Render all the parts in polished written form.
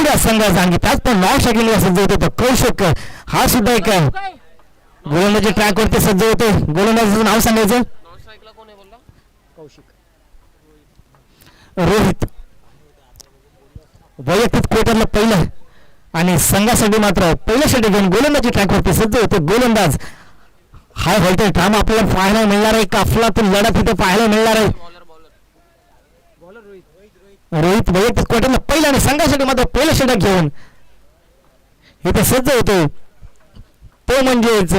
पुण्या संघाचा आणखी त्याच पण नॉन स्ट्रायकिंगला सज्ज होतो तो कौशिक. हा सुद्धा एक गोलंदाजी ट्रॅकवरती सज्ज होतो. गोलंदाजाचं नाव सांगायचं रोहित. वैयक्तिक क्वार्टरला पहिलं आणि संघासाठी मात्र पहिल्या षटक घेऊन गोलंदाजी ट्रॅकवरती सज्ज होते गोलंदाज. हाय व्होल्टेज ड्रामा आपल्याला पाहायला मिळणार आहे. अफलातून लढत इथे पाहायला मिळणार आहे. रोहित वैयक्तिक क्वार्टरला पहिला आणि संघासाठी मात्र पहिलं षटक घेऊन इथे सज्ज होतो तो म्हणजेच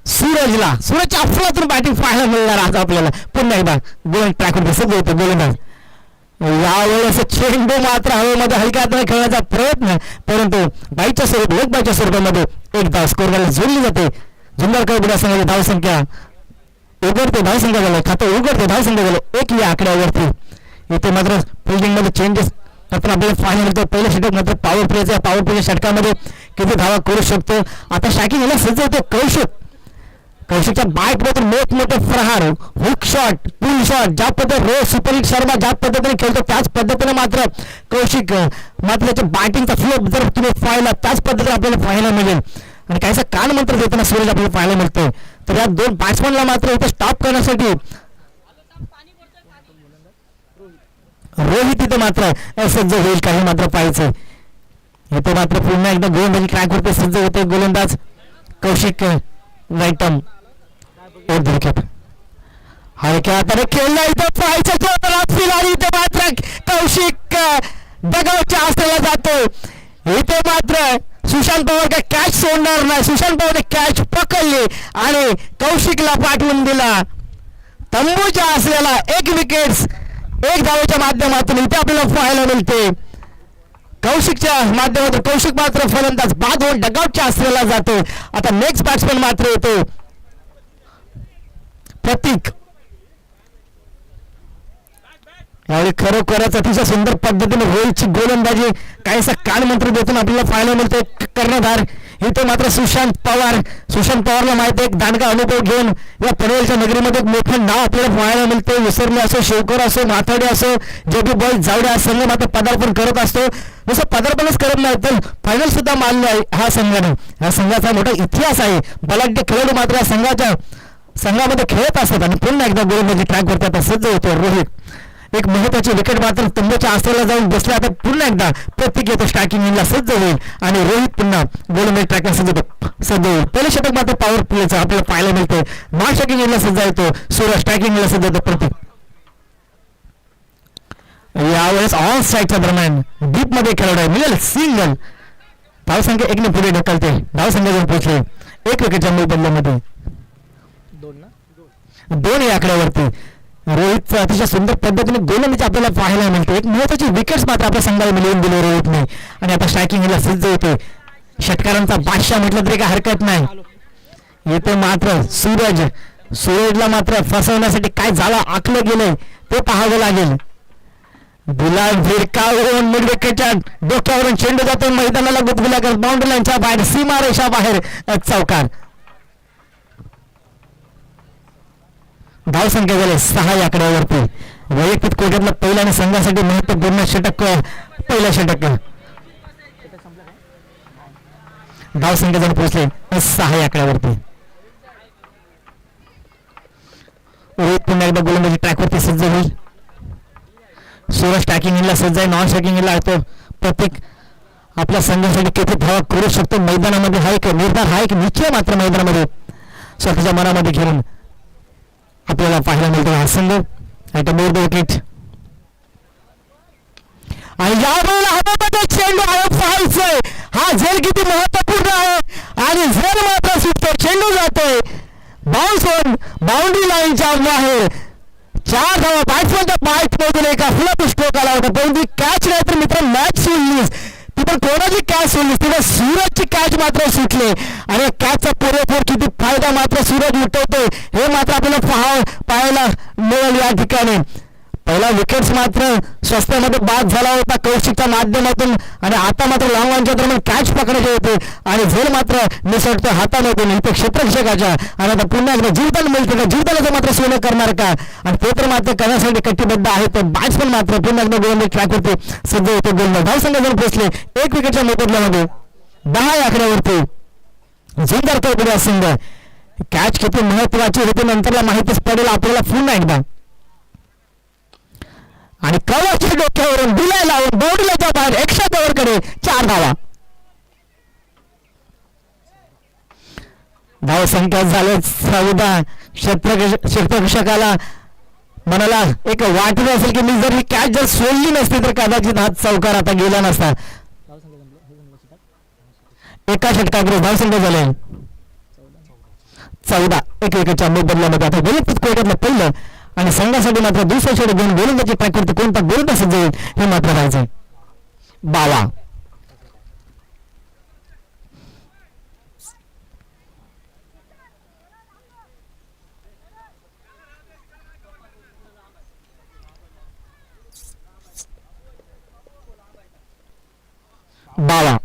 सूरजला. सूरजच्या अफलातून बॅटिंग पाहायला मिळणार आज आपल्याला पुन्हा एकदा गोल ट्रॅकवरती सज्ज होतो गोलंदाज. यावेळेस चेंडू मात्र हवेमध्ये हलक्या हाताने खेळण्याचा प्रयत्न परंतु बाईच्या स्वरूप एक बाईच्या स्वरूपामध्ये एक धाव स्कोरला जोडली जाते. जुन्नर बुडा संघाची धावसंख्या उघडते. धावसंख्या झालं खातं उघडते. धावसंख्या झालं एक या आकड्यावरती. इथे मात्र फिल्डिंग मध्ये चेंजेस आपण आपल्याला पाहायला मिळतो. पहिलं षटक मात्र पॉवर प्लेच्या पॉवर प्लेच्या षटकामध्ये किती धावा करू शकतो. आता शॅकिंग याला सज्ज होते कौशिक. कौशिकच्या बाईट मध्ये मोठमोठे प्रहार हुक शॉट पुल शॉट ज्या पद्धतीने सुपरहिट शर्मा ज्या पद्धतीने खेळतो त्याच पद्धतीने मात्र कौशिक मात्र त्याच्या बॅटिंगचा फ्लो जर तुम्ही पाहिला त्याच पद्धतीने आपल्याला पाहायला मिळेल. आणि काहीसा कान मंत्र देताना सूरज आपल्याला पाहायला मिळतोय. तर या दोन बॅट्समनला मात्र इथे स्टॉप करण्यासाठी रोहित इथे मात्र सज्ज होईल. काही मात्र पाहायचं इथे मात्र पुन्हा एकदा गोलंदाजी ट्रॅकवरती सज्ज होते गोलंदाज कौशिक. राईटम विकेट हलक्या हाताने खेळला इथे पाहायचं आणि इथे मात्र कौशिक डगआउटच्या आसऱ्याला जातो. इथे मात्र सुशांत पवार काय कॅच सोडणार नाही. सुशांत पवारने कॅच पकडली आणि कौशिकला पाठवून दिला. तंबूच्या आसऱ्याला एक विकेट्स एक धावेच्या माध्यमातून इथे आपल्याला पाहायला मिळते. कौशिकच्या माध्यमातून कौशिक मात्र फलंदाज बाद होऊन डगआउटच्या आसऱ्याला जातो. आता नेक्स्ट बॅट्समन मात्र येतो प्रतीक. यावेळी खरोखरच अतिशय सुंदर पद्धतीने रोहितची गोलंदाजी काहीसा कानमंत्र देतून आपल्याला पाहायला मिळते. कर्णधार इथे मात्र सुशांत पवारला माहिती एक दांडगा अनुभव घेऊन या पनवेलच्या नगरीमध्ये एक मोठं नाव आपल्याला पाहायला मिळते. विसरणे असो शेवकर असो माथाडे असो जेबी बॉय जावड्या संघ मात्र पदार्पण करत असतो. नुसतं पदार्पणच करत नाही तर फायनल सुद्धा मानलं आहे ह्या संघाने. ह्या संघाचा मोठा इतिहास आहे. बलाढ्य खेळाडू मात्र या संघामध्ये खेळत असतात. आणि पुन्हा एकदा गोलंदाजी ट्रॅकवरती आता सज्ज होतो रोहित. एक महत्वाची विकेट मात्र तंबूच्या आसऱ्याला जाऊन बसला. आता पुन्हा एकदा प्रत्येक येतो स्ट्रायकिंगला सज्ज होईल आणि रोहित पुन्हा गोलंदाजी ट्रॅकला सज्ज होईल. पहिलं षटक मात्र पॉवर प्लेचं आपल्याला पाहायला मिळते. नॉन स्ट्रायकिंगला सज्ज येतो सूरज. स्ट्रायकिंगला सज्ज होतो प्रत्येक. यावेळेस ऑन स्ट्राईकच्या दरम्यान डीप मध्ये खेळाडू मिळेल सिंगल. धावसंख्या एकने पुढे ढकलते. धावसंख्या जाऊन पोहोचले एक विकेटच्या बदल्यामध्ये 2 या आकड्यावरती. रोहितचं अतिशय सुंदर पद्धतीने गोलंदाजी आपल्याला पाहायला मिळते. एक महत्वाची विकेट्स मात्र आपल्या संघाला मिळवून दिले रोहितने. आणि आता स्ट्रायकिंगला सज्ज होते. षटकारांचा बादशाह म्हटलं तरी काही हरकत नाही. येथे मात्र सूरजला मात्र फसवण्यासाठी काय झालं आखलं गेलंय ते पाहावं लागेल. गुलाब भिरकावून मिड विकेटच्या डोक्यावरून चेंडू जातो मैदानाला गुदगुल्या करत बाउंड्री लाईनच्या बाहेर सीमारेषा बाहेर चौकार. धावसंख्या झाली 6 या आकड्यावरती. वैयक्तिक कोट्यातला पहिला आणि संघासाठी महत्वपूर्ण षटक पहिला षटक. धावसंख्या जण पोहोचले 6 या आकड्यावरती. रोहित पुन्हा एकदा गोलंदाजी ट्रॅकवरती सज्ज होईल. सूरज स्ट्रायकिंगला सज्ज आहे. नॉन स्ट्रायकिंगला तो प्रत्येक आपल्या संघासाठी किती धावा करू शकतो मैदानामध्ये हा एक निर्धार हा एक निश्चय मात्र मैदानामध्ये स्वतःच्या मनामध्ये घेऊन आपल्याला पाहायला मिळतो हा संघ. विकेट आणि यावेळेला हवेमध्ये चेंडू पाहायचंय. हा झेल किती महत्वपूर्ण आहे आणि झेल मात्र सुटतो. चेंडू जातोय बाउन्स होऊन बाउंड्री लाईनच्या बाहेर. 4 धावा बॅट्समनच्या बाईट मधून एका फ्लप स्ट्रोक आला होता. परंतु कॅच नाही तर मित्र मॅच सोडलीस ती पण कोणाची कॅच सोडलीस तिथे सूरजची कॅच मात्र सुटली. आणि कॅचचा पुरेपूर किती फायदा मात्र सूरज उठवतोय हे मात्र आपल्याला पाहायला मिळेल या ठिकाणी. पहिला विकेट्स मात्र स्वस्तामध्ये बाद झाला होता कौशिकच्या माध्यमातून आणि आता मात्र लॉंगॉनच्या दरम्यान कॅच पकडायचे होते आणि झेल मात्र निसटतो हातामधून इथे क्षेत्ररक्षकाच्या आणि आता पुन्हा एकदा जीवताना मिळते का जीवताना मात्र सोनं करणार का आणि ते तर मात्र करण्यासाठी कटिबद्ध आहे तर बॅट्समन मात्र पुन्हा एकदा गोलंदाज ट्रॅकवरती सज्ज होते गोलंदाज धावसंघ जर पोहोचले 1 विकेटच्या मोबदल्यामध्ये 10 आकड्यावरती जोरदार कळपुड्या संघ कॅच किती महत्वाची होती नंतरला माहितीच पडेल आपल्याला पुन्हा एकदा आणि कवरच्या डोक्यावरून दिलाय लावून बाउंड्रीच्या बाहेर एक्स्ट्रा कव्हरकडे 4 धावा धावसंख्या झाले 14 क्षेत्ररक्षकाला मनाला एक वाटत असेल की मी जर ही कॅच जर सोडली नसती तर कदाचित हात चौकार आता गेला नसता एका षटकाकडे धावसंख्या झाले 14 1 विकेटच्या मोबदल्यामध्ये आता वैयक्तिक कोर्टातलं पहिलं आणि संघासाठी मात्र दुसऱ्या षटक घेऊन गोलंदाजी ट्रॅकवरती कोणता गोलंदाज सज्ज होईल हे मात्र राहायचंय बावा बावा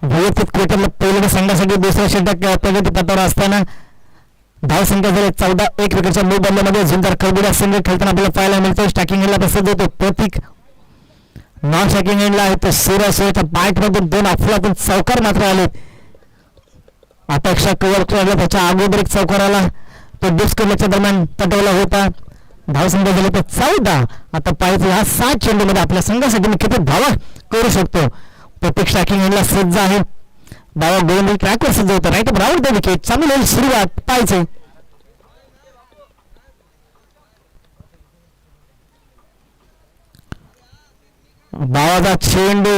वैयक्तिक क्रिकेटला पहिल्या संघासाठी दुसऱ्या षटक प्रगती पथावर असताना धावसंख्या झाली 14 1 विकेटच्या मोबदल्यामध्ये झुंजार कळबुड्या संघ खेळताना आपल्याला पाहायला मिळतो स्टॅकिंग एंडला तसंच होतो प्रतीक नॉन स्टॅकिंग एंडला आहे तर सूर्याच्या बॅटमधून 2 अफलातून चौकार मात्र आले अपेक्षा कव्हर केला त्याच्या अगोदर एक चौकार आला तो डिस्कवरच्या दरम्यान तटवला होता धावसंख्या झाली तर 14 आता पाहिजे ह्या 7 चेंडूमध्ये आपल्या संघासाठी मी किती धावा करू शकतो प्रत्येक स्टॅकिंग एंडला सज्ज आहे बाबा गोलंदाज ट्रॅकवर सज्ज होतं राईट राऊंड द विकेट चांगली होईल सुरुवात पाहिजे बाबाचा चेंडू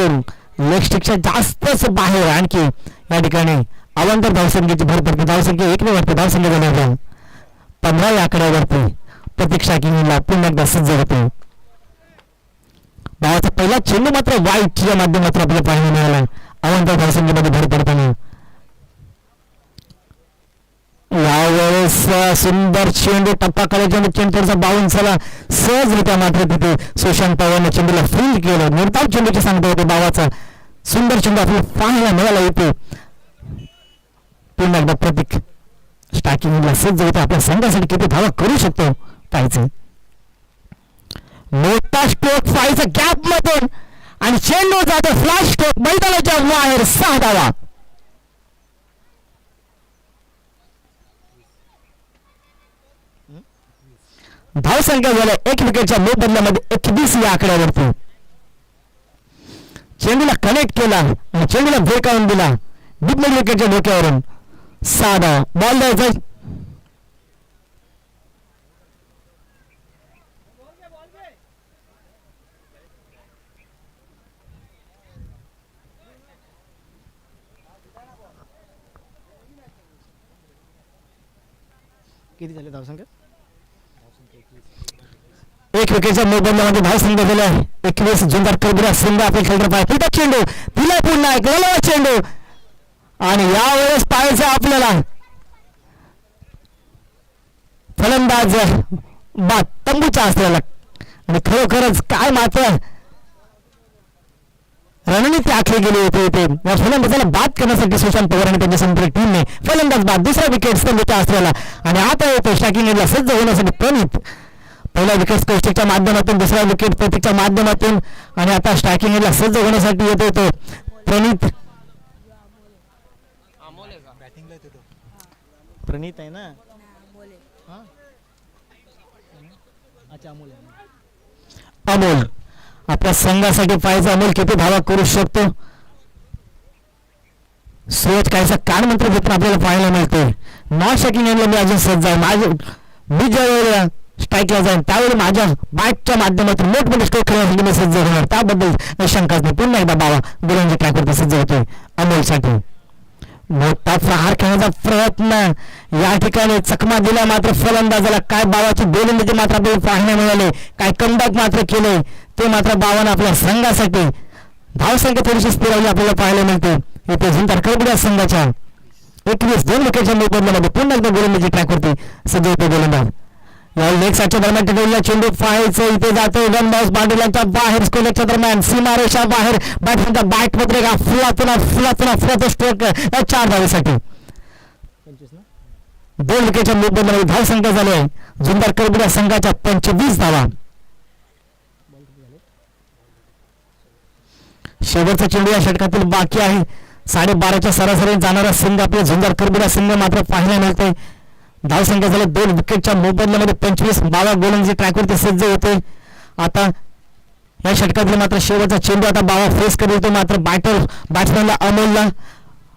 लेग स्टिकच्या जास्तच बाहेर आणखी या ठिकाणी अवांतर धावसंख्येची भर पडते धावसंख्या 1 ने वाटते धावसंख्या झाली 15 आकड्यावरती प्रत्येक स्टॅकिंग एंडला पुन्हा एकदा सज्ज होते बाबाचा पहिला चेंडू मात्र वाईटच्या माध्यमातून आपल्याला पाहायला मिळाला अवांतर धावसंख्येमध्ये भर पडताना यावेळेस सुंदर चेंडू टप्पा करायचा चेंडूचा बाउन्सला सहजरित्या मात्र तिथे सुशांत पवारने चेंडूला फील्ड केलं निर्धाव चेंडूची सांगता होते बाबाचा सुंदर चेंडू आपल्याला पाहायला मिळाला येतो पुन्हा एकदा प्रतीक स्टॅकिंगला सज्ज होते आपल्या संघासाठी किती धावा करू शकतो पाहिजे मोठा स्ट्रोक फाईचा गॅप मधून आणि चेंडू जातो फ्लॅश स्ट्रोक मैदानाच्या बाहेर 6 धावा धावसंख्या झाल्या 1 विकेटच्या मोबदल्यामध्ये 21 या आकड्यावरती चेंडूला कनेक्ट केला आणि चेंडूला ब्रेक आणून दिला डीप मिड विकेटच्या डोक्यावरून 6 धावा बॉल द्यायचा किती झाले धावसंख्या 1 विकेटच्या मोबदल्यामध्ये धावसंख्या झाल्या 21 जोरदार कळबुड्या संघ आपल्या खेळणार पाहिजे चेंडू दिला पुन्हा एक लढवा चेंडू आणि यावेळेस पाहायचं आपल्याला फलंदाज बाद तंबूचा असलेला आणि खरोखरच काय मात्र रणनीती आखली गेली होती इथे या फलंदाजाला बाद करण्यासाठी सुशांत पवार आणि त्यांच्या संपूर्ण टीमने फलंदाज बाद दुसरा विकेट स्तंभच्या असलेला आणि आता येतो स्टॅकिंग एंडला सज्ज होण्यासाठी प्रणित पहिला विकेट कौशिकच्या माध्यमातून दुसरा विकेट प्रतीकच्या माध्यमातून आणि आता स्टॅकिंग एंडला सज्ज होण्यासाठी येतो तो प्रणित प्रणित आहे ना अमोल आपल्या संघासाठी पाहायचं अमोल किती धावा करू शकतो सूरज कायचा कान मंत्र घेताना आपल्याला पाहायला मिळते नॉन स्टॅकिंग एंडला मी अजून सज्ज आहे माझे मी ज्यावेळेला स्ट्राईकला जाईन त्यावेळी माझ्या बॅटच्या माध्यमातून मोठमोठे स्ट्रोक खेळण्यासाठी मी सज्ज होणार त्याबद्दल शंकाच नाही पुन्हा एकदा बाबा गोलंदाजी ट्रॅकवरती सज्ज होतोय अमोलसाठी मोठा प्रहार खेळण्याचा प्रयत्न या ठिकाणी चकमा दिला मात्र फलंदाजाला काय बाबाची गोलंदाजी मात्र आपल्याला पाहायला मिळाले काय कमबॅक मात्र केले ते मात्र बाबानं आपल्या संघासाठी धावसंख्या थोडीशी स्थिरावली आपल्याला पाहायला मिळते इथे झुंजार कळबुड्या संघाच्या 21 2 विकेटच्या मोबदल्यामध्ये पुन्हा एकदा गोलंदाजी ट्रॅकवरती सज्ज होते गोलंदाज या लेग साईडच्या दरम्यान टिकवलेला चेंडू पाहायचं इथे जातो रन बाउन्स बाउंड्रीच्या बाहेर स्कोरच्या दरम्यान सीमारेषा बाहेर बॅटमॅनच्या बॅट मध्ये फुलातून स्ट्रोक 4 धावेसाठी 2 विकेटच्या मध्ये धाव संख्या झाली आहे जुन्नर करबुड्या संघाच्या 25 धावा. शेवटचा चेंडू या षटकातील बाकी आहे. 12:30च्या सरासरी जाणारा संघ आपल्या जुन्नर करबुड्या संघ मात्र पाहायला मिळते. धाव संख्या झाली 2 विकेटच्या मोबदल्यामध्ये 25. बाबा गोलंदाजी ट्रॅकवरती सज्ज होते. आता या षटकातील मात्र शेवटचा चेंडू आता बाबा फेस करतो मात्र बॅट्समॅनला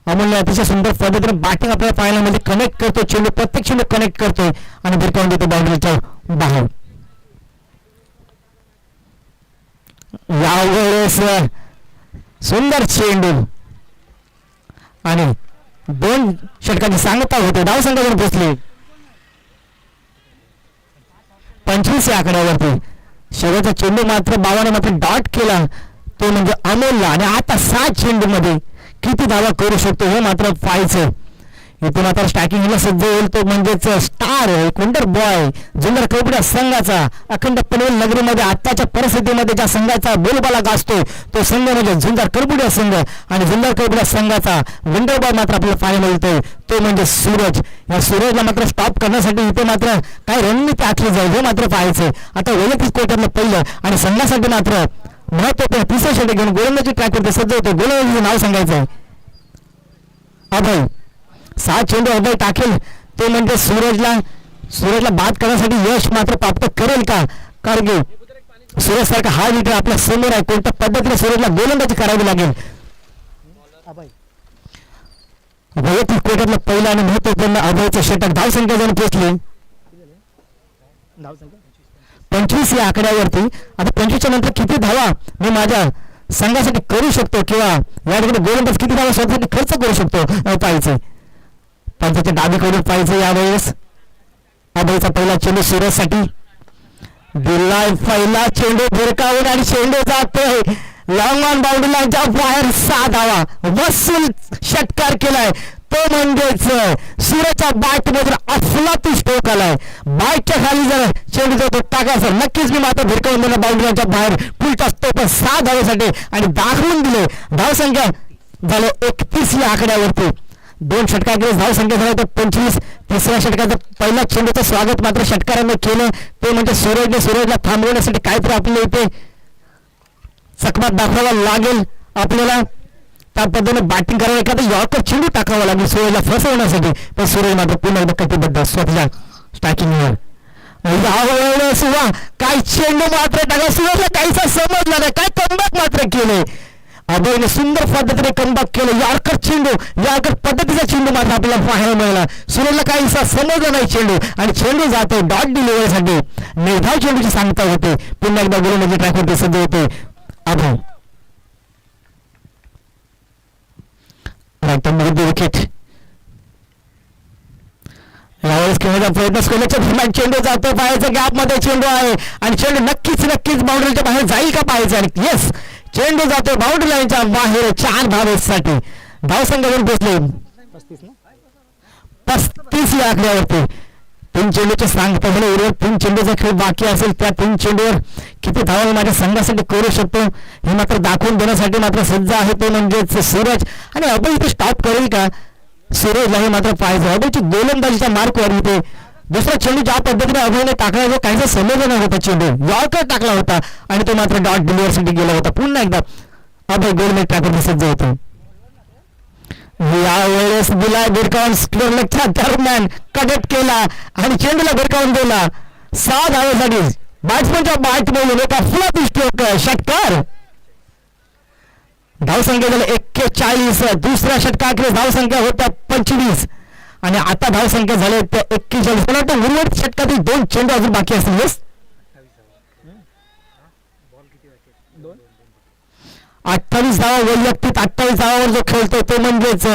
अमोलने अतिशय सुंदर पद्धतीने बॅटिंग आपल्याला पाहायला मिळते. कनेक्ट करतो चेंडू प्रत्येक चेंडू कनेक्ट करतोय आणि भिरकावून देतो बाउंड्रीच्या बाहेर. यावेळेस सुंदर चेंडू आणि 2 षटकाची सांगता होते. धाव संख्या पोचली 25 या आकड्यावरती. शेवटचा चेंडू मात्र बाबाने मात्र डॉट केला तो म्हणजे अमोलला आणि आता 7 चेंडू मध्ये किती धावा करू शकतो हे मात्र पाहायचं. इथून आता स्टॅकिंगला सज्ज होईल तो म्हणजेच स्टार वंडर बॉय जुन्नर करबुड्या संघाचा. अखंड पनवेल नगरीमध्ये आताच्या परिस्थितीमध्ये ज्या संघाचा बोलबाला गाजतोय तो संघ म्हणजे जुन्नर करबुड्या संघ आणि जुन्नर करबुड्या संघाचा वंडर बॉय मात्र आपल्याला पाहायला मिळतोय तो म्हणजे सूरज. या सूरजला मात्र स्टॉप करण्यासाठी इथे मात्र काय रणनीती आखली जाईल हे मात्र पाहायचंय. आता वैयक्तिक क्वार्टरला पहिलं आणि संघासाठी मात्र महत्वपूर्ण 3रा षटक घेऊन गोलंदाजी ट्रॅकवरती सज्ज होतो. गोलंदाजीचं नाव सांगायचं अभय. 6 चेंडू अभय टाकेल तो म्हणजे सूरजला बाद करण्यासाठी यश मात्र प्राप्त करेल का. कारण की सूरज सारखा हा विकेट आपल्या समोर आहे. कोणत्या पद्धतीने सूरजला गोलंदाजी करावी लागेल. वैयक्तिक क्रिकेटला पहिला आणि महत्वपूर्ण अभयचं षटक. धाव संख्या जण पोचली 25 या आकड्यावरती. आता 25च्या नंतर किती धावा मी माझ्या संघासाठी करू शकतो किंवा या ठिकाणी गोलंदाज किती धावा स्वतःसाठी खर्च करू शकतो पाहायचं. पंचाच्या डावीकडून पाहायचं यावेळेस अभयचा पहिला चेंडू सूरजसाठी दिलाय. पहिला चेंडू भिरकावून आणि चेंडू जातोय लॉंग ऑन बाउंड्री लाईनच्या बाहेर. 6 धावा वसूल षटकार केलाय तो म्हणजेच सूरजच्या बॅट मधून अफलातून स्ट्रोक आलाय. बॅटच्या खाली जर चेंडू जातो टाका सर नक्कीच मी मात्र भिरकावून दिला बाउंड्री लाईनच्या बाहेर. फुल टच तो पण 6 धावेसाठी आणि दाखवून दिले. धाव संख्या झाले 31 या आकड्यावरती. 2 षटकांकडे धाव संख्या झाली तर 25. 3ऱ्या षटकाचं पहिल्या चेंडूचं स्वागत मात्र षटकारांनी केलं ते म्हणजे सूरजला थांबवण्यासाठी काहीतरी आपल्याला इथे चकमात दाखवावा लागेल. आपल्याला त्या पद्धतीने बॅटिंग करायला एखादा यॉर्कर चेंडू टाकावा लागेल सूरजला फसवण्यासाठी. पण सूरज मात्र पुन्हा एकदा कटिबद्ध स्वतःच्या स्टॅकिंगवर. यावेळेस काय चेंडू मात्र टाका सूरजला काहीसा समजला नाही. काय कमबॅक मात्र केले अभयने सुंदर पद्धतीने कमबॅक केलं. यॉर्कर पद्धतीचा चेंडू मात्र आपल्याला पाहायला मिळाला. सूरजला काहीसा समजला नाही चेंडू आणि चेंडू जातो डॉट डिलिव्हरीसाठी. निर्धाव चेंडूची सांगता होते. पुन्हा एकदा गोलंदाजी ट्रॅकवरती सज्ज होते अभय. विकेट यावेळेस खेळण्याचा प्रयत्न करण्याच्या दरम्यान चेंडू जातो. पाहायचा गॅप मध्ये चेंडू आहे आणि चेंडू नक्कीच बाउंड्रीच्या बाहेर जाईल का पाहायचं. आणि येस चेंडू जातो बाउंड्री लाईनच्या बाहेर 4 धावेसाठी. धाव संख्या पोचले 35 या आकड्यावरती. 3 चेंडूचे सांगता झाले. उर्वरित 3 चेंडूचा खेळ बाकी असेल. त्या 3 चेंडूवर किती धावा माझ्या संघासाठी करू शकतो हे मात्र दाखवून देण्यासाठी मात्र सज्ज आहे तो म्हणजेच सूरज. आणि अभय इथे स्टॉप करेल का सूरजला हे मात्र पाहिजे. अभयची गोलंदाजीच्या मार्कवर इथे दुसरा चेंडू ज्या पद्धतीने अभयने टाकला जो काहीसा समजला नव्हता चेंडू यॉर्कर टाकला होता आणि तो मात्र डॉट डिलिव्हरीसाठी गेला होता. पुन्हा एकदा अभय गोलमेट टाकून सज्ज होतो. यावेळेस दिलाय भिरकावून स्क्वेअरच्या दरम्यान कनेक्ट केला आणि चेंडूला भिरकावून दिला. 6 धावेसाठी बॅट्समनच्या बॅट मधून एका फ्लॉपी स्ट्रोक षटकार. धाव संख्या झाली 41. दुसऱ्या षटकाकडे धाव संख्या होत्या 25 आणि आता धाव संख्या झाली 41. मला वाटतं उर्वरित षटकातील 2 चेंडू अजून बाकी असतील. येस 28 धावा वैयक्तिक. 28 धावावर जो खेळतो तो म्हणजेच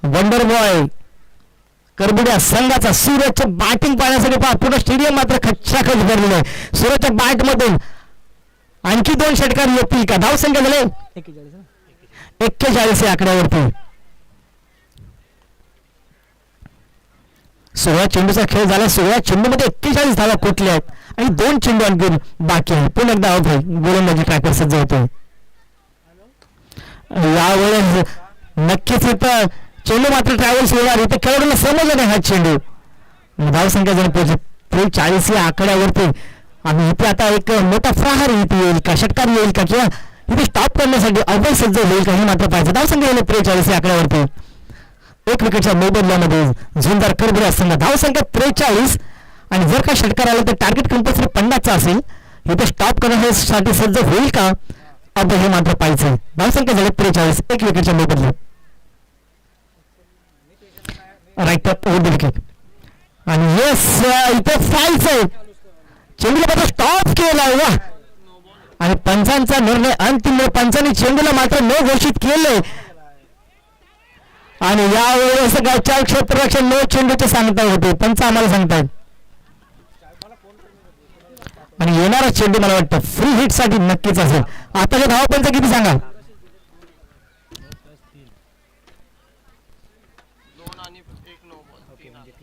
वंडर बॉय करबुड्या संघाचा. सूरजच्या बॅटिंग पाहण्यासाठी पूर्ण स्टेडियम मात्र खच्चाखच भरलेलं आहे. सूरजच्या बॅट मधून आणखी 2 षटकार येतील का. धाव संख्या झाले 41 या आकड्यावरती. 16 चेंडूचा खेळ झाला. 16 चेंडूमध्ये 41 धावा कुठल्या आहेत आणि 2 चेंडू आणखी बाकी आहे. पुन्हा एकदा आउट आहे. गोलंदाजी ट्रॅकर सज्ज होतोय. यावेळेस नक्कीच इथं चेंडू मात्र ट्रॅव्हल्स होणार. इथे खेळाडूला समजलं नाही हा चेंडू. धावसंख्या जण पोहोचली 40 या आकड्यावरती. आणि इथे आता एक मोठा प्रहार इथे येईल का, षटकार येईल का, किंवा इथे स्टॉप करण्यासाठी अभय सज्ज होईल का हे मात्र पाहिजे. धावसंख्या येईल 43 या आकड्यावरती. एक विकेटच्या मोबदल्यामध्ये झुंजार करबुरा संघ. धावसंख्या 43 आणि जर का षटकार आला तर टार्गेट कंपल्सरी 50चा असेल. इथे स्टॉप करण्यासाठी सज्ज होईल का अभय हे मात्र पाहिजे. धावसंख्या झाली 43 एक विकेटच्या मोबदल्यात. Right up over the wicket. आणि येस इथे फाईव्ह आहे. चेंडूला मात्र स्टॉप केला वा. आणि पंचांचा निर्णय अंतिम. पंचांनी चेंडूला मात्र न घोषित केले. आणि यावेळेस गावच्या क्षेत्ररक्षण नो चेंडूचे सांगता होते. पंच आम्हाला सांगतायत. आणि येणारा चेंडू मला वाटतं फ्री हिट साठी नक्कीच असेल. आताच्या धावा पंच किती सांगा.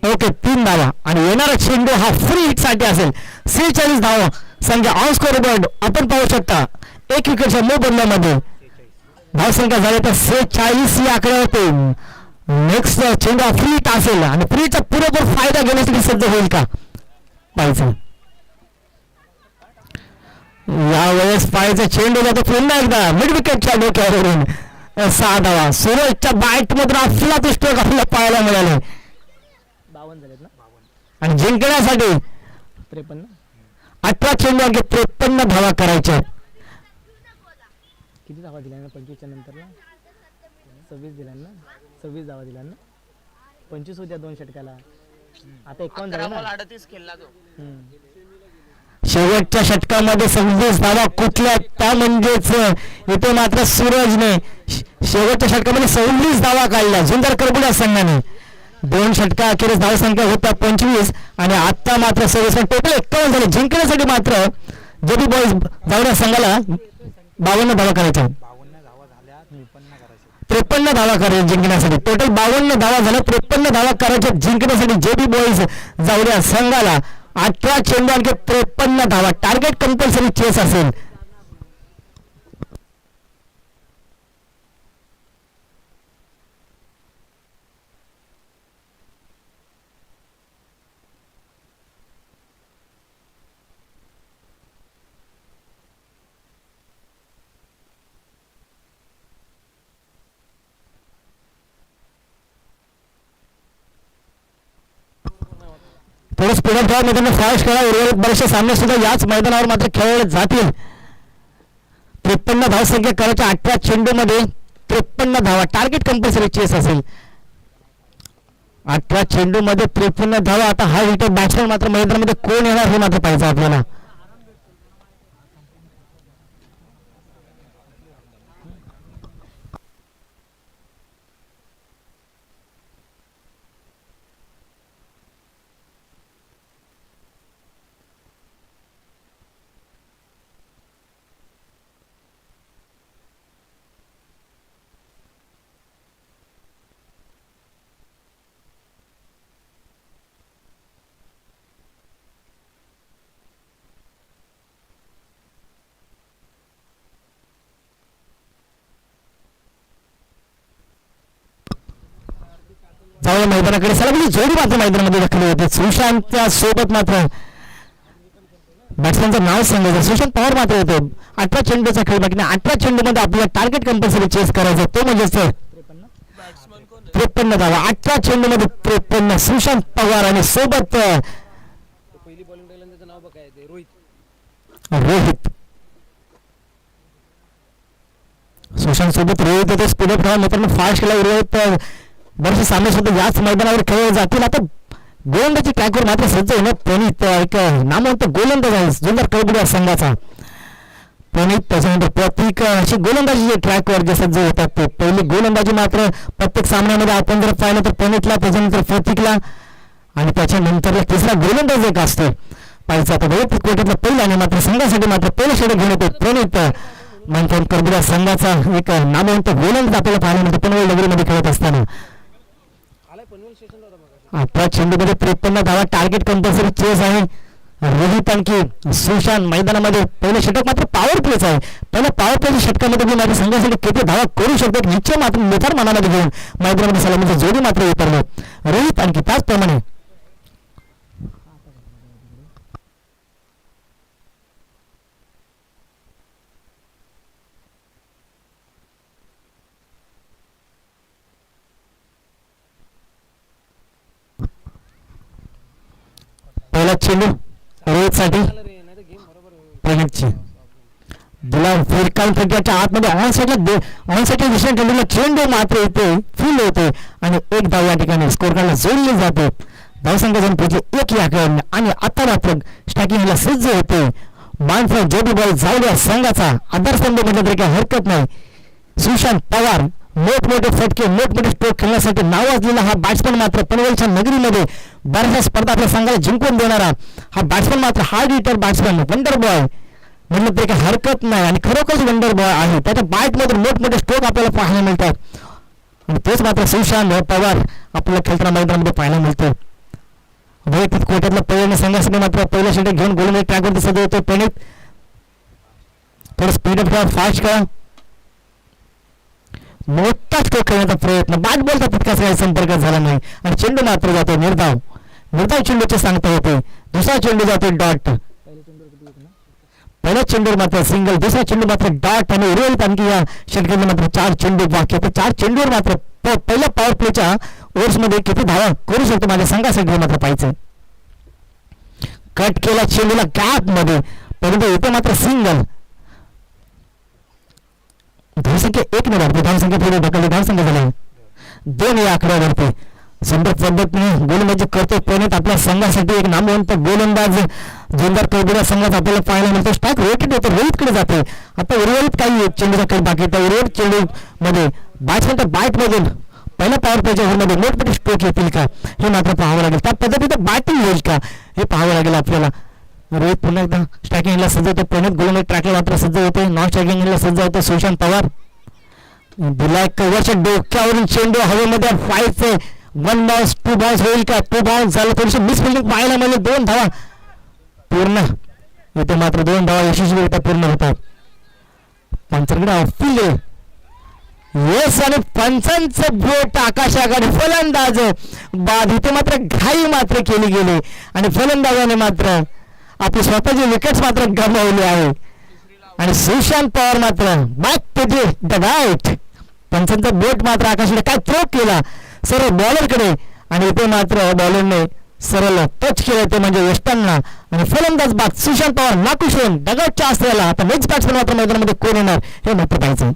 ओके 3 धावा. आणि येणारा चेंडू हा फ्री हिट साठी असेल. 46 धावा संख्या ऑन स्कोर बोर्ड आपण पाहू शकता. एक विकेटच्या मोबदल्यामध्ये धावसंख्या झाली तर 46 या आकड्यावरती. नेक्स्ट चेंडू हा फ्री हिट असेल आणि फ्रीचा पुरेपूर फायदा घेण्यासाठी सज्ज होईल का पाहिजे. यावेळेस पाहायचा चेंडू जातो पुन्हा एकदा मिड विकेटच्या डोक्यावरून. 6 धावा. सूरजच्या बॅट मधून अफलातून स्ट्रोक आपल्याला पाहायला मिळाले. 52 झालेत ना. आणि जिंकण्यासाठी 53. 18 चेंडू आणखी 53 धावा करायच्या. किती धावा दिल्या ना 25च्या नंतरला. 26 दिल्या ना. 26 धावा दिल्या ना. 25 होत्या 2 षटकाला. आता 51 झाला ना. 38 खेळला तो. शेवटच्या षटकामध्ये 26 धावा कुठल्या त्या म्हणजेच इथे मात्र सूरजने शेवटच्या षटकामध्ये 26 धावा काढल्या. झुंजार करबुड्या संघाने 2 षटका अखेरीस धावसंख्या होत्या 25 आणि आता मात्र 26 टोटल 51 झाले. जिंकण्यासाठी मात्र जेबी बॉईज जावड्या संघाला 52 धावा करायच्या. 53 धावा करायच्या जिंकण्यासाठी. टोटल 52 धावा झाल्या. 53 धावा करायच्या जिंकण्यासाठी जेबी बॉईज जावड्या संघाला. 18 चेंडू आणखी 53 धावा. टार्गेट कंपल्सरी चेस असेल. थोडं स्पीड अप ठेवा. मित्रांनो फास्ट करा. उर्वरित बरेचसे सामने सुद्धा याच मैदानावर मात्र खेळले जातील. 53 धावसंख्या करायच्या 18 चेंडू मध्ये 53 धावा. टार्गेट कंपल्सरी चेस असेल. 18 चेंडू मध्ये 53 धावा. आता हा विकेट बॅट्समॅन मात्र मैदानामध्ये कोण येणार हे मात्र पाहिजे आपल्याला. जाऊया मैदानाकडे. सलगली जोडी मात्र मैदानामध्ये दाखल होते. सुशांतच्या सोबत मात्र बॅट्समॅनचं नाव सांगायचं सुशांत पवार मात्र होते. 18 चेंडूचा खेळ बाकी 18 चेंडू मध्ये आपल्याला टार्गेट कंपल्सरी चेस करायचा. तो म्हणजे 53 धावा. 18 चेंडू मध्ये 53. सुशांत पवार आणि सोबत पहिली बॉलिंग टाकल्यानं त्याचं नाव बघाय ते रोहित. सुशांत सोबत रोहित होते. स्पीड अप मित्रांनो फास्ट केला. रोहित बरेचसे सामने सुद्धा याच मैदानावर खेळले जातील. आता गोलंदाजी ट्रॅकवर मात्र सज्ज होणं प्रणित एक नामवंत गोलंदाज आहे जुन्नर कळबुड्या संघाचा प्रणित. त्याच्यानंतर प्रतीक अशी गोलंदाजी ट्रॅकवर जे सज्ज होतात ते पहिली गोलंदाजी मात्र प्रत्येक सामन्यामध्ये आपण जर पाहिलं तर प्रणितला, त्याच्यानंतर प्रतीकला आणि त्याच्यानंतर तिसरा गोलंदाज एक असतो पाहिजे. आता वैयक्तिक कोटीतला पहिला आणि मात्र संघासाठी मात्र पहिलं षटक घेऊन येतो प्रणित. मंथन करबुड्या संघाचा एक नामवंत गोलंदाज आपल्याला पाहायला मिळतो पनवेल नगरीमध्ये खेळत असताना. आपल्या चेंडूमध्ये 53 धावा टार्गेट कंपल्सरी चेस आहे. रोहित आणखी सुशांत मैदानामध्ये पहिलं षटक मात्र पॉवर प्लेच आहे. पहिल्या पॉवर प्लेच्या षटकामध्ये मी माझ्या संघासाठी किती धावा करू शकतो निश्चय मात्र मोठ्या मनामध्ये घेऊन मैदानामध्ये सलामीची जोडी मात्र उतरलो रोहित आणखी त्याचप्रमाणे पहिला चेंडू रोहित साठी प्रणितची तुला फिरकाल फटक्याच्या आतमध्ये ऑन साईडला विषय चेंडूला चेंडू मात्र येते फुल होते आणि एक धाव या ठिकाणी स्कोर कार्डला जोडली जाते. धावसंख्या जाऊन पुढे एक या खेळाडूंनी आणि आता मात्र स्टॅकिंगला सज्ज होते. मानफ्रा जोडी बॉल जाऊया संघाचा आधारस्तंभ म्हटलं तरी काही हरकत नाही. सुशांत पवार मोठमोठे फटके मोठमोठे स्ट्रोक खेळण्यासाठी नावाजलेला हा बॅट्समन मात्र पनवेलच्या नगरीमध्ये बऱ्याचशा स्पर्धा आपल्या संघाला जिंकून देणारा हा बॅट्समन मात्र hard hitter batsman wonder boy म्हटलं तरी काही हरकत नाही आणि खरोखरच वंडर बॉय आहे. त्याच्या बॅटमधून मोठमोठे स्ट्रोक आपल्याला पाहायला मिळतात आणि तेच मात्र सुशांत पवार आपल्याला खेळताना मैदानामध्ये पाहायला मिळतो. वैयक्तिक कोट्यातला पहिल्या संघासाठी मात्र पहिल्या षटक घेऊन गोलंदाजी ट्रॅकवरती सज्ज होतो प्रणित. थोडं स्पीड अप फास्ट करा. मोठा स्ट्रोक खेळण्याचा प्रयत्न बॅट बॉलचा तितकाच काही संपर्क झाला नाही आणि चेंडू मात्र जातो निर्धाव चेंडूचे सांगता होते. दुसरा चेंडू जातो डॉट. पहिला चेंडू मात्र सिंगल दुसरा चेंडू मात्र डॉट आणि उर्वरित आणखी या षटकांमध्ये मात्र 4 चेंडू बाकी आहेत. 4 चेंडूवर मात्र पहिल्या पॉवर प्लेच्या ओव्हर्समध्ये किती धावा करू शकतो माझ्या संघासाठी मात्र पाहिजे. कट केला चेंडूला गॅप मध्ये परंतु इथे मात्र सिंगल. धावसंख्या 1 ने वाढते. धावसंख्या पुढे ढकलली. धावसंख्या झाली 2 या आकड्यावरती. सुंदर पद्धतीने गोलंदाजी करतो प्रणित आपल्या संघासाठी एक नामवंत गोलंदाज जोरदार कबीरा संघात आपल्याला पाहायला मिळतो. स्ट्राईक रोटेट होतो रोहितकडे जाते. आता उर्वरित काही चेंडूचा खेळ बाकी त्या उर्वरित चेंडू मध्ये बॅट्समॅनच्या बॅट मधून पहिल्या पॉवर प्लेच्या ओव्हरमध्ये मोठमोठे स्ट्रोक येतील का हे मात्र पाहावं लागेल. त्या पद्धतीने बॅटिंग होईल का हे पाहावं लागेल आपल्याला. रोहित पुन्हा एकदा स्ट्रायकिंगला सज्ज होतो. प्रणित गोलंदाजी ट्रॅकला मात्र सज्ज होते. नॉन स्ट्रायकिंगला सज्ज होतो सुशांत पवार. दिलाय कव्हरच्या डोक्यावरून चेंडू हवेमध्ये फायचे 1 बॉल्स 2 बॉल्स होईल का. 2 बॉल्स झालं थोडीशी मिसफिल्डिंग पाहायला म्हणजे 2 धावा पूर्ण इथे मात्र 2 धावा यशस्वीरित्या पूर्ण होतात. पंचांकडे अपील येस आणि पंचांचं बोट आकाशाकडे फलंदाज बाद. इथे मात्र घाई मात्र केली गेली आणि फलंदाजाने मात्र आपली स्वतःची विकेट्स मात्र गमावली आहे आणि सुशांत पवार मात्र बॅक टू द डाएट. पंचांचा बोट मात्र आकाशाकडे काय थ्रो केला सरळ बॉलरकडे आणि इथे मात्र बॉलरने सरळ टच केलं ते म्हणजे वेस्टर्नला आणि फलंदाज बाद. सुशांत पवार नाखुश होऊन डगआउटच्या आश्रयाला. आता नेक्स्ट बॅट्समन मात्र मैदानामध्ये कोण येणार हे मात्र पाहिजे.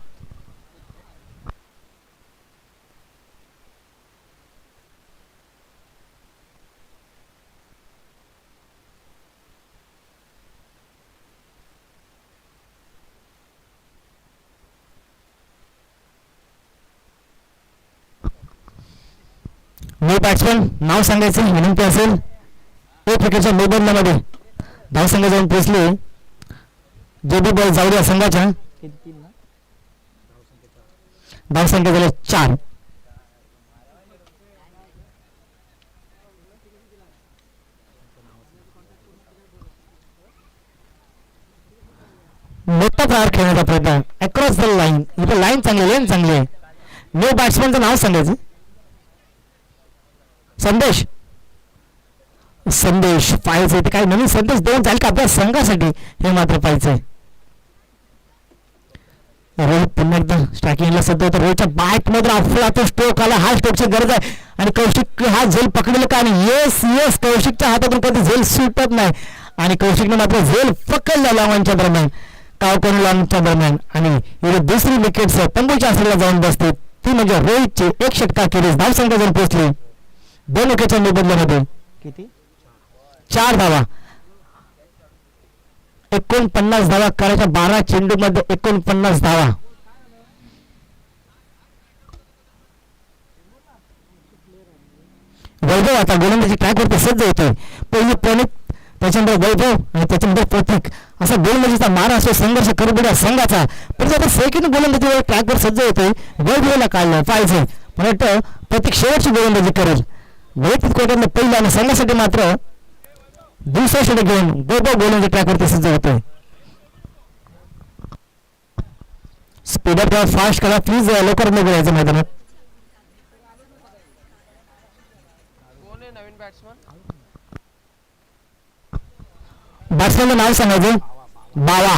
नो बॅट्समन नाव सांगायचं विनंती असेल. एक विकेटच्या मोबदल्यामध्ये धावसंख्या जाऊन पोहोचले जेबी बॉल जाऊया संघाच्या. धावसंख्या झाल्या 4. मोठा प्रहार खेळण्याचा प्रयत्न अक्रॉस द लाईन. इथे लाईन चांगली लेन चांगली आहे. नो बॅट्समनचं नाव सांगायचं. संदेश पाहिजे ते काही नवीन संदेश देऊन जाईल का आपल्या संघासाठी हे मात्र पाहिजे. रोहित पुन्हा एकदा स्ट्रायकिंगला सध्या होतं. रोहितच्या बॅट मध्ये आपला तो स्ट्रोक आला. हा स्ट्रोकची गरज आहे आणि कौशिक हा झेल पकडलेला का आणि येस कौशिकच्या हातातून कधी झेल सुटत नाही आणि कौशिकने मात्र झेल पकडला लावांच्या दरम्यान कावकोन लावांच्या दरम्यान आणि इथे दुसरी विकेट तंबूच्या आसऱ्याला जाऊन बसते ती म्हणजे रोहितची 1 षटकाखेरीज धावसंख्या जाऊन पोहोचली 2 विकेटच्या मोबदल्यामध्ये. किती 4 धावा 49 धावा करायच्या 12 चेंडू मध्ये 49 धावा. वैभव आता गोलंदाजी ट्रॅकवरती सज्ज होतोय. पहिली प्रणित त्याच्यानंतर वैभव आणि त्याच्यानंतर प्रतीक असा गोलंदाजीचा मारा असतो संघर्ष करू संघाचा. पण आता सेकंड गोलंदाजी ट्रॅकवर सज्ज होतोय. वैभवला काढलं पाहिजे मला वाटतं प्रतीक शेवटची गोलंदाजी करेल वैयक्तिक कोट्यातलं पहिलं आणि संघासाठी मात्र दुसरा षटक घेऊन वैभव गोलंदाजी ट्रॅकवरती सज्ज होतोय. स्पीडअप फास्ट करा प्लीज, लवकर लवकर यायचं मैदानात. कोण आहे नवीन बॅट्समन? बॅट्समॅनचं नाव सांगायचं. बावा.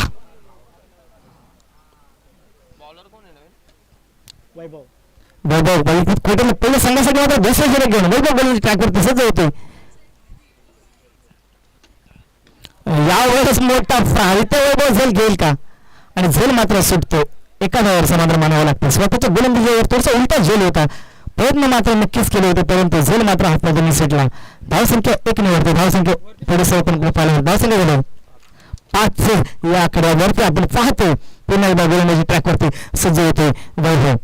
बॉलर कोण आहे नवीन? वैभव. वैभव वैयक्तिक कोट्यातलं पहिलं संघासाठी मात्र दुसरा षटक घेऊन वैभव गोलंदाजी ट्रॅकवरती सज्ज होतोय. यावेळेस मोठा फायदा वैभव झेल घेईल का? आणि झेल मात्र सुटतो. एका धावावरचा मात्र मानावं लागतं. स्वतःच्या गोलंदाजीवर थोडासा उलटा झेल होता, प्रयत्न मात्र नक्कीच केले होते, परंतु झेल मात्र हातमध्ये निसटला. धावसंख्या 1 निवडते. धावसंख्या थोडंसं आपण पाहिलं. धावसंख्या झालं 5 या आकड्यावरती आपण पाहतो. पुन्हा एकदा गोलंदाजी ट्रॅकवरती सज्ज होते वैभव.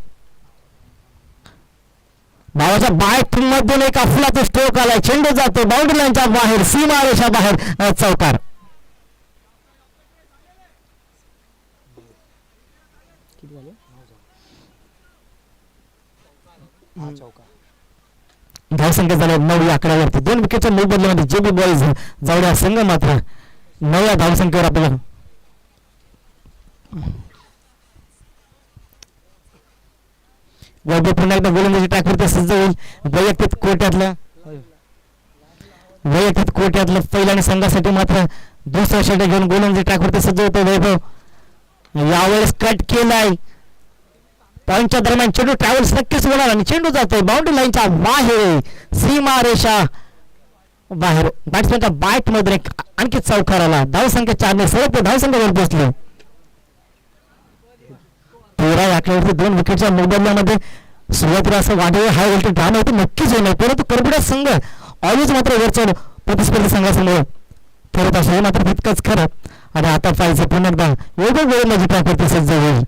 भावाच्या बॅट मधून एक अफलाचा स्ट्रोक आलाय. चेंडू जातो बाउंड्री लाईनच्या बाहेर, सीमा रेषा बाहेर, चौकार. किती झाले? धावसंख्या झाल्या 9 या आकड्यावरती. 2 विकेटच्या मोबदल्यामध्ये जे बी बॉईज जावड्या संघ मात्र 9 या धावसंख्येवर आपल्याला वैभव पुन्हा एकदा गोलंदाजी ट्रॅकवरती सज्ज होईल. वैयक्तिक कोट्यातलं पहिल्या आणि संघासाठी मात्र दुसरा षटक घेऊन गोलंदाजी ट्रॅकवरती सज्ज होतो वैभव. यावेळेस कट केलाय. पॉईंटच्या दरम्यान चेंडू ट्रॅव्हल्स नक्कीच होणार आणि चेंडू जातोय बाउंड्री लाईनच्या बाहेर, सीमा रेषा बाहेर. बॅट्समॅनच्या बॅट मध्ये आणखी चौकार आला. धावसंख्या 4 ने सरळ धावसंख्येवर पोहोचले. 13 आकड्यावरती 2 विकेटच्या मोबदल्यामध्ये सुरुवातीला असं वाढवे हाय व्होल्टेज ड्रामा होते नक्कीच होणार, परंतु करबुडा संघ ऑलवेज मात्र वरचढ प्रतिस्पर्धी संघासमोर ठरत असतो. हे मात्र तितकंच खरं. आणि आता पाहिजे पुन्हा एकदा वेगळं गोलंदाजी ट्रॅकवरती सज्ज होईल.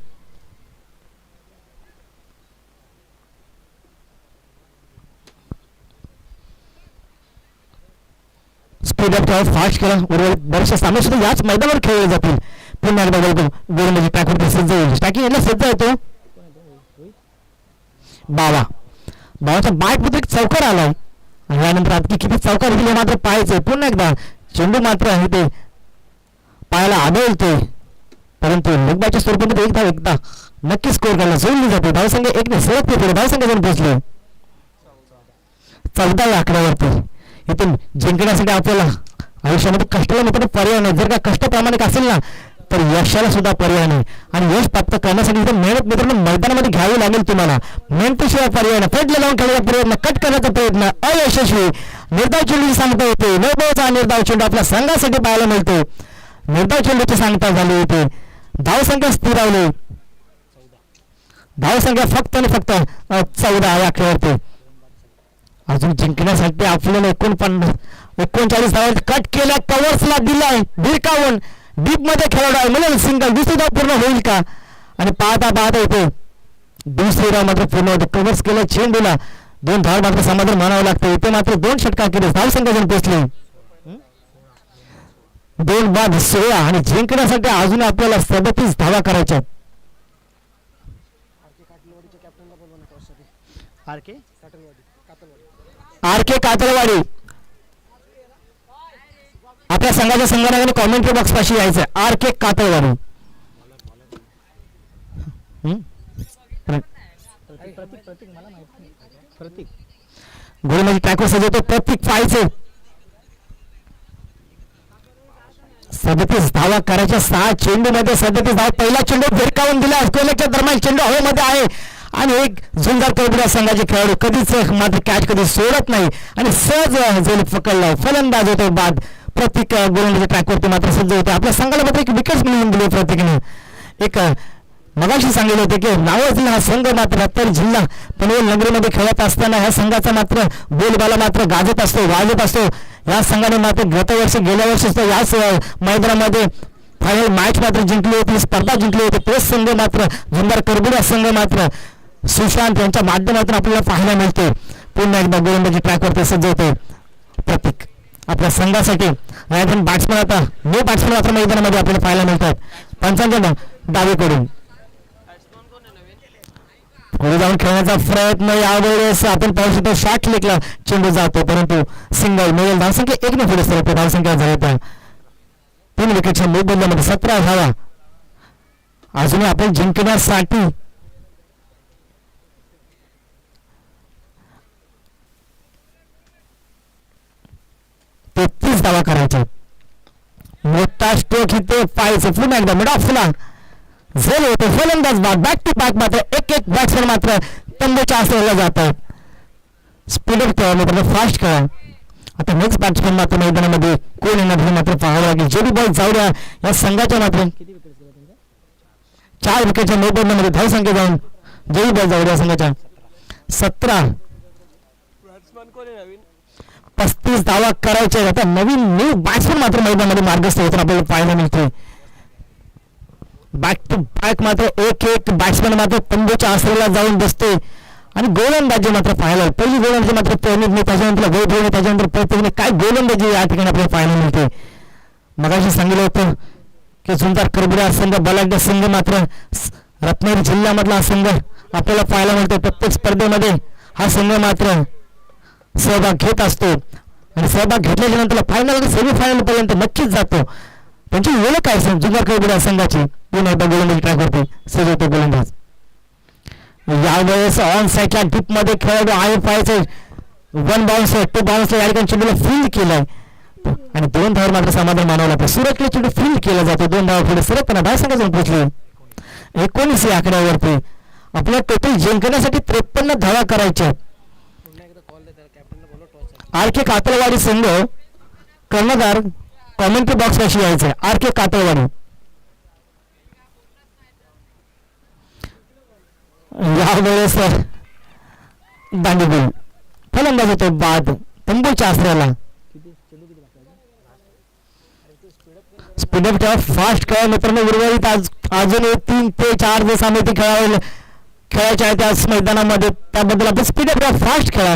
स्पीड अप फास्ट केला. उर्वरित बरेचसे सामने सुद्धा याच मैदानावर खेळले जातील. पुन्हा एकदा गोलंदाजी ट्रॅकवरती सज्ज होईल. स्टॅकिंग याला सज्ज होतो बावा. बावाच्या बॅट मध्ये एक चौकार आलाय आणि यानंतर आता किती चौकार दिले मात्र पाहायचे. पुन्हा एकदा चेंडू मात्र आहे ते पायाला आदळतोय, परंतु लोकबाच्या स्वरूपामध्ये एकदा नक्कीच स्कोर करायला जोडली जाते. धावसंख्या 1 ने सरळ पुढे धावसंख्या जाऊन पोहोचले 14 या आकड्यावरती. इथून जिंकण्यासाठी आपल्याला आयुष्यामध्ये कष्टाला मात्र पर्याय नाही. जर का कष्ट प्रामाणिक असेल ना तर यशाला सुद्धा पर्याय नाही. आणि यश प्राप्त करण्यासाठी इथे मेहनत मित्रांनो मैदानामध्ये घ्यावी लागेल तुम्हाला. मेहनतीशिवाय पर्याय नाही. फेडले लावून खेळण्याचा प्रयत्न, कट करण्याचा प्रयत्न अयशस्वी. निर्धाव चेंडूची सांगता होते. वैभवचा निर्धाव चेंडू आपल्या संघासाठी पाहायला मिळतो. निर्धाव चेंडूची सांगता झाली होती. धावसंख्या स्थिरावली. धावसंख्या फक्त आणि फक्त 14 या खेळावरती. अजून जिंकण्यासाठी आपल्याला 39 धावा कट केल्या. कव्हर्सला दिलाय भिरकावून. डीप मध्ये खेळाडू आहे म्हणजे सिंगल. दुसरी धाव पूर्ण होईल का? आणि पाहता येते दुसरी धाव मात्र पूर्ण होते. कव्हर्स केलं चेंडूला. 2 धाव मात्र समाधान मानावं लागतं. इथे मात्र 2 षटकार केले. धावसंख्या जाऊन पोहोचली 2 बाद 16 आणि जिंकण्यासाठी अजून आपल्याला 37 धावा करायच्या. आर के कातळवाडी आपल्या संघाच्या संघटनाने कॉमेंट्री बॉक्स पाशी यायचं. आर के कातळवाडी. गोलंदाजी ट्रॅकवर सजवतो प्रतीक पाहायचे. 37 धावा करायच्या 6 चेंडू मध्ये 37 धावा. पहिला चेंडू भिरकावून दिला. गोलच्या दरम्यान चेंडू हवेमध्ये आहे आणि एक झुंजार करबुड्या संघाचे खेळाडू कधीच मात्र कॅच कधी सोडत नाही आणि सहज झेल पकडला. फलंदाज होतो बाद. प्रत्येक गोलंदाजी ट्रॅकवरती मात्र सज्ज होते. आपल्या संघाला मात्र एक विकेट मिळवून दिली प्रत्येकाने. एक मगाशी सांगितले होते की नावाजला हा संघ मात्र रत्नागिरी जिल्हा पनवेल नगरीमध्ये खेळत असताना ह्या संघाचा मात्र बोलबाला मात्र गाजत असतो वाजत असतो. या संघाने मात्र गेल्या वर्षी याच मैदानामध्ये फायनल मॅच मात्र जिंकली होती, स्पर्धा जिंकली होती. तोच संघ मात्र झुंजार करबुडा संघ मात्र सुशांत यांच्या माध्यमातून आपल्याला पाहायला मिळते. पुन्हा एकदा गोलंदाजी ट्रॅकवरती सज्ज होते प्रतीक आपल्या संघासाठी. बॅट्समन आता नो बॅट्समन मात्र मैदानामध्ये आपल्याला पाहायला मिळतात. पंचांच्या डावीकडून पुढे जाऊन खेळण्याचा प्रयत्न यावेळेस आपण पाहू शकतो. शॉट लेगला चेंडू जातो परंतु सिंगल मिळेल. धावसंख्या 1 पुढे सरकते. धावसंख्या झाल्या त्या 3 विकेटच्या मोबदल्यामध्ये 17 धावा. अजूनही आपण जिंकण्यासाठी 33 धावा करायच्या. मोठा स्ट्रोक इथे पाहायचं. पुन्हा एकदा मिड ऑफ फुला झेल होते. फलंदाज बाद. बॅक टू बॅक मात्र एक बॅट्समॅन मात्र तंबूच्या आसपासला जातात. स्पीडअप खेळा मित्रांनो, फास्ट खेळा. आता नेक्स्ट बॅट्समॅन मात्र मैदानामध्ये कोण येणार हे मात्र पाहावं लागेल. जेडी बॉल जाऊया या संघाच्या मात्र किती विकेट गेल्या तुमच्या? 4 विकेटच्या मोबदल्यामध्ये धावसंख्या जाऊन जेडी बॉल जाऊया या संघाच्या 17. बॅट्समन कोण आहे नवीन? 35 धावा करायच्या. आता नवीन न्यू बॅट्समॅन मात्र मैदानामध्ये मार्गस्थ होताना आपल्याला पाहायला मिळते. बॅक टू बॅक मात्र एक बॅट्समॅन मात्र तंबूच्या आसऱ्याला जाऊन बसते आणि गोलंदाजी मात्र पाहायला. पहिली गोलंदाजी मात्र प्रेरणेने, त्याच्यानंतर वैभवने, त्याच्यानंतर प्रत्येकाने काय गोलंदाजी या ठिकाणी आपल्याला पाहायला मिळते. मगाशी सांगितलं होतं की झुंजार करबुडा संघ, बलाढ्य संघ मात्र रत्नागिरी जिल्ह्यामधला हा संघ आपल्याला पाहायला मिळतो. प्रत्येक स्पर्धेमध्ये हा संघ मात्र सहभाग घेत असतो आणि सहभाग घेतल्याच्या नंतर फायनल सेमीफायनल पर्यंत नक्कीच जातो. त्यांची ओळख आहे झुंजार करबुडा संघाची. पुन्हा एकदा गोलंदाजी ट्राय करते सजवतो गोलंदाज. यावेळेस ऑन साईडला डीप मध्ये खेळाडू आहे. पाहायचं 1 बाउन्स 2 बाउन्सला या ठिकाणी चेंडूला फील्ड केलाय आणि 2 धावावर मात्र समाधान मानावं लागतं. सुरतला चेंडू फील्ड केला जातो. 2 धावा पुढे सरकताना धावसंख्या जाऊन पोहोचले 19 या आकड्यावरती. आपल्या टोटल जिंकण्यासाठी 53 धावा करायच्या. आर के कातळवाडी संघ कर्णधार कॉमेंट्री बॉक्स कशी यायचं. आर के कातळवाडी यावेळेस दांडीबोल फलंदाज होतो बाद तंबूच्या आसऱ्याला. स्पीडअप खेळा, फास्ट खेळा मित्रांनो. उर्वरित अजून 3 ते 4 दिवस आम्ही ते खेळायचे आहे त्याच मैदानामध्ये. त्याबद्दल आपण स्पीडअप खेळा, फास्ट खेळा.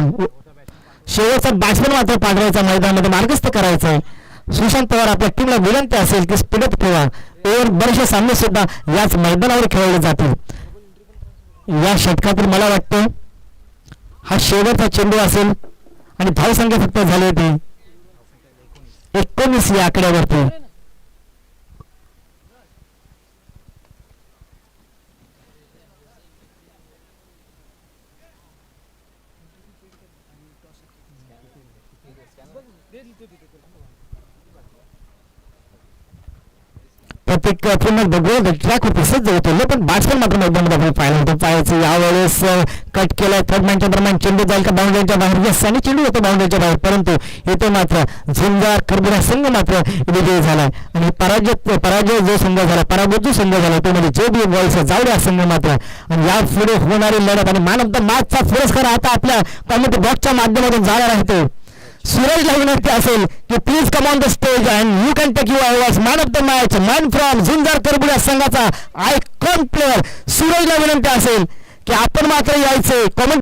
शेवटचा बॅट्समॅन मात्र पाठवायचा मैदानामध्ये मार्गस्थ करायचा आहे. सुशांत पवार आपल्या टीमला विनंती असेल की स्पीडअप ठेवा. ओव्हर बरेचसे सामने सुद्धा याच मैदानावर खेळले जातील. या षटकातील मला वाटतं हा शेवटचा चेंडू असेल आणि धावसंख्या फक्त झाली होती 19 या आकड्यावरती. प्रत्येक पुन्हा गोल ट्रॅक होते सज्ज होते पण बॅट्समॅन मात्र मैदानामध्ये आपण पाहायला होतं. पाहायचं यावेळेस कट केलाय. थर्ड मॅनच्या दरम्यान चेंडू जाईल का बाउंड्रीच्या बाहेर. यस आणि चेंडू होतो बाउंड्रीच्या बाहेर परंतु इथे मात्र झुंजार करबुडा संघ मात्र विजयी झालाय आणि पराजय जो संघ झाला, पराभूत जो संघ झाला तो म्हणजे जेबी बॉल्स जावड्या संघ मात्र. आणि या पुढे होणारी लढत आणि मॅन ऑफ द मॅचचा पुरस्कार आता आपल्या कॉमेंट्री बॉक्सच्या माध्यमातून जाणार आहे. तो सूरजला विनंती असेल की please come on the stage and you can take your awards. Man of the match, man from Jhunjar Karbuda संघाचा आयकॉन प्लेअर सूरजला विनंती असेल की आपण मात्र यायचे. कॉमेंट